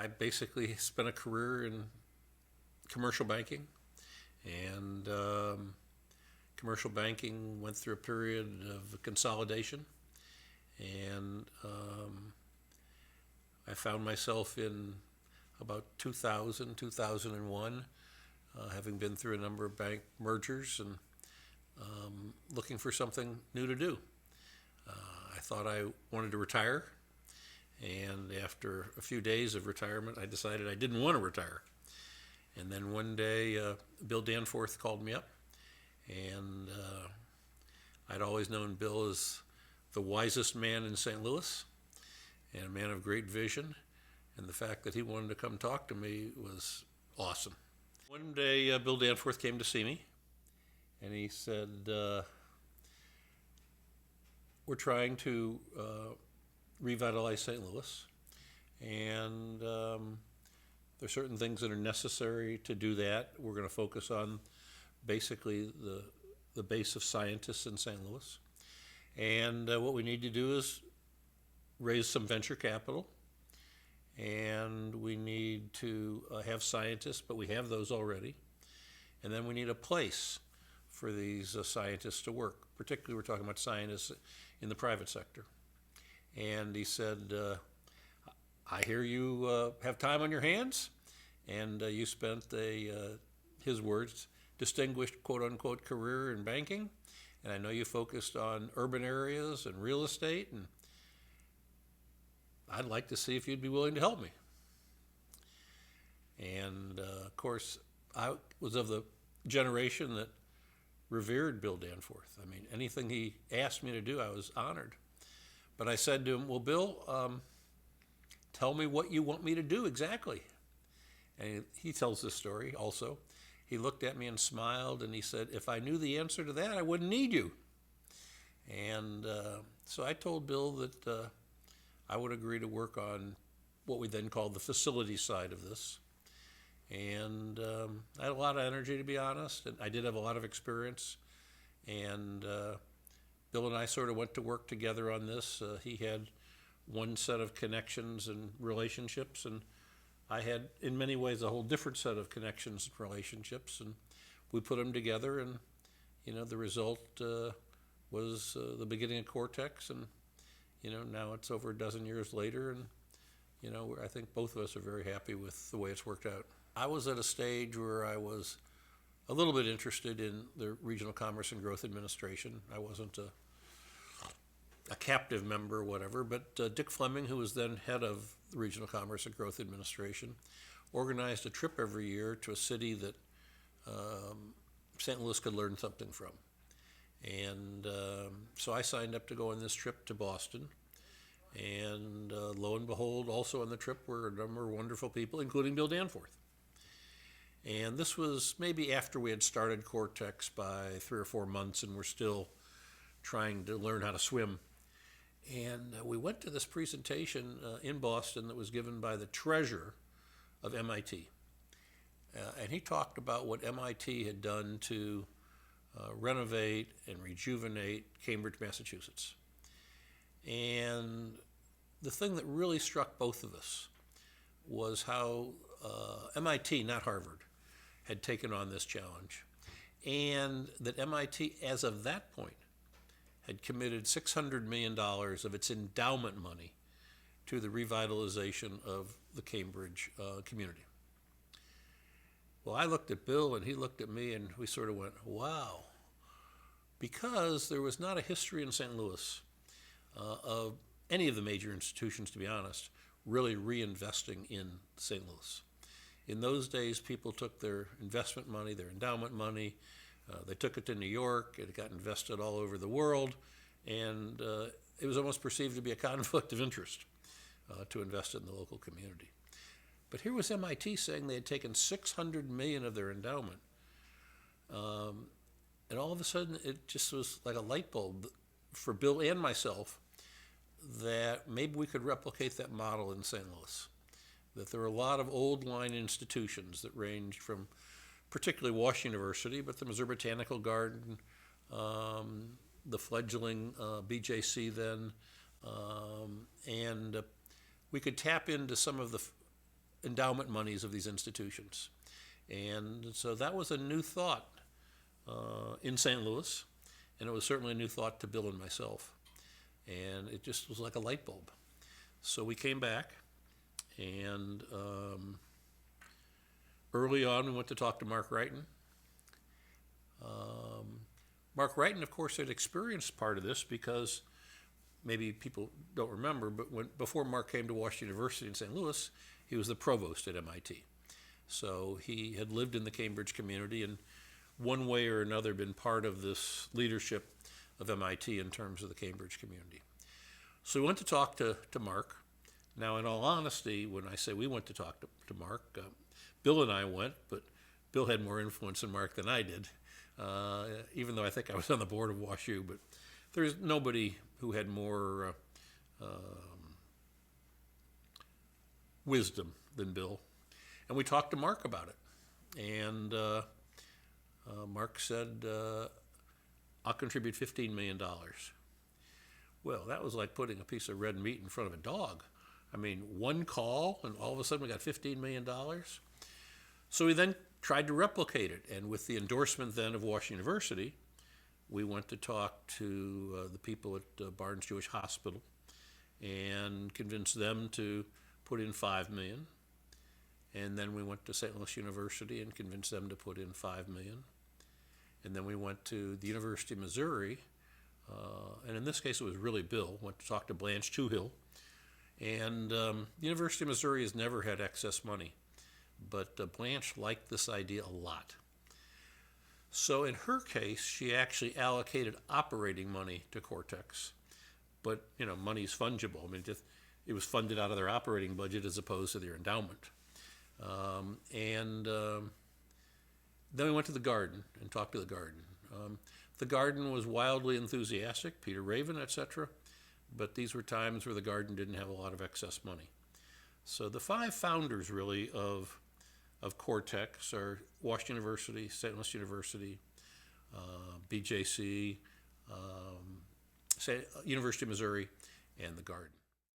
I basically spent a career in commercial banking, and commercial banking went through a period of consolidation, and I found myself in about 2000, 2001, having been through a number of bank mergers and looking for something new to do. I thought I wanted to retire, and after a few days of retirement, I decided I didn't want to retire. And then one day, Bill Danforth called me up, and I'd always known Bill as the wisest man in St. Louis and a man of great vision, and the fact that he wanted to come talk to me was awesome. One day, Bill Danforth came to see me, and he said, we're trying to revitalize St. Louis, and there are certain things that are necessary to do that. We're going to focus on basically the base of scientists in St. Louis. And what we need to do is raise some venture capital, and we need to have scientists, but we have those already. And then we need a place for these scientists to work. Particularly, we're talking about scientists in the private sector. And he said, I hear you have time on your hands, and you spent his words, distinguished quote-unquote career in banking, and I know you focused on urban areas and real estate, and I'd like to see if you'd be willing to help me. And of course, I was of the generation that revered Bill Danforth. I mean, anything he asked me to do, I was honored. But I said to him, well, Bill, tell me what you want me to do exactly. And he tells this story also. He looked at me and smiled, and he said, if I knew the answer to that, I wouldn't need you. And so I told Bill that I would agree to work on what we then called the facility side of this. And I had a lot of energy, to be honest, and I did have a lot of experience. And Bill and I sort of went to work together on this. He had one set of connections and relationships, and I had, in many ways, a whole different set of connections and relationships. And we put them together, and the result was the beginning of Cortex. And now it's over a dozen years later, and I think both of us are very happy with the way it's worked out. I was at a stage where I was a little bit interested in the Regional Commerce and Growth Administration. I wasn't a captive member or whatever, but Dick Fleming, who was then head of the Regional Commerce and Growth Administration, organized a trip every year to a city that St. Louis could learn something from. And so I signed up to go on this trip to Boston. And lo and behold, also on the trip were a number of wonderful people, including Bill Danforth. And this was maybe after we had started Cortex by 3 or 4 months, and we're still trying to learn how to swim. And we went to this presentation in Boston that was given by the treasurer of MIT. And he talked about what MIT had done to renovate and rejuvenate Cambridge, Massachusetts. And the thing that really struck both of us was how MIT, not Harvard, had taken on this challenge, and that MIT, as of that point, had committed $600 million of its endowment money to the revitalization of the Cambridge community. Well, I looked at Bill, and he looked at me, and we sort of went, wow, because there was not a history in St. Louis of any of the major institutions, to be honest, really reinvesting in St. Louis. In those days, people took their investment money, their endowment money, they took it to New York, it got invested all over the world, and it was almost perceived to be a conflict of interest to invest in the local community. But here was MIT saying they had taken $600 million of their endowment, and all of a sudden it just was like a light bulb for Bill and myself that maybe we could replicate that model in St. Louis. That there were a lot of old line institutions that ranged from particularly Washington University, but the Missouri Botanical Garden, the fledgling BJC then, and we could tap into some of the endowment monies of these institutions. And so that was a new thought in St. Louis, and it was certainly a new thought to Bill and myself. And it just was like a light bulb. So we came back, and early on we went to talk to Mark Wrighton. Mark Wrighton, of course, had experienced part of this because maybe people don't remember, but before Mark came to Washington University in St. Louis, he was the provost at MIT. So he had lived in the Cambridge community and one way or another been part of this leadership of MIT in terms of the Cambridge community. So we went to talk to Mark. Now, in all honesty, when I say we went to talk to Mark, Bill and I went, but Bill had more influence on Mark than I did, even though I think I was on the board of WashU, but there's nobody who had more wisdom than Bill. And we talked to Mark about it. And Mark said, I'll contribute $15 million. Well, that was like putting a piece of red meat in front of a dog. I mean, one call, and all of a sudden we got $15 million. So we then tried to replicate it. And with the endorsement then of Washington University, we went to talk to the people at Barnes Jewish Hospital and convinced them to put in $5 million. And then we went to St. Louis University and convinced them to put in $5 million. And then we went to the University of Missouri, and in this case it was really Bill, went to talk to Blanche Toohill. And the University of Missouri has never had excess money, but Blanche liked this idea a lot. So in her case, she actually allocated operating money to Cortex, but money's fungible. I mean, it was funded out of their operating budget as opposed to their endowment. Then we went to the Garden and talked to the Garden. The Garden was wildly enthusiastic, Peter Raven, etc., but these were times where the Garden didn't have a lot of excess money. So the 5 founders really of Cortex are Washington University, St. Louis University, BJC, University of Missouri, and the Garden.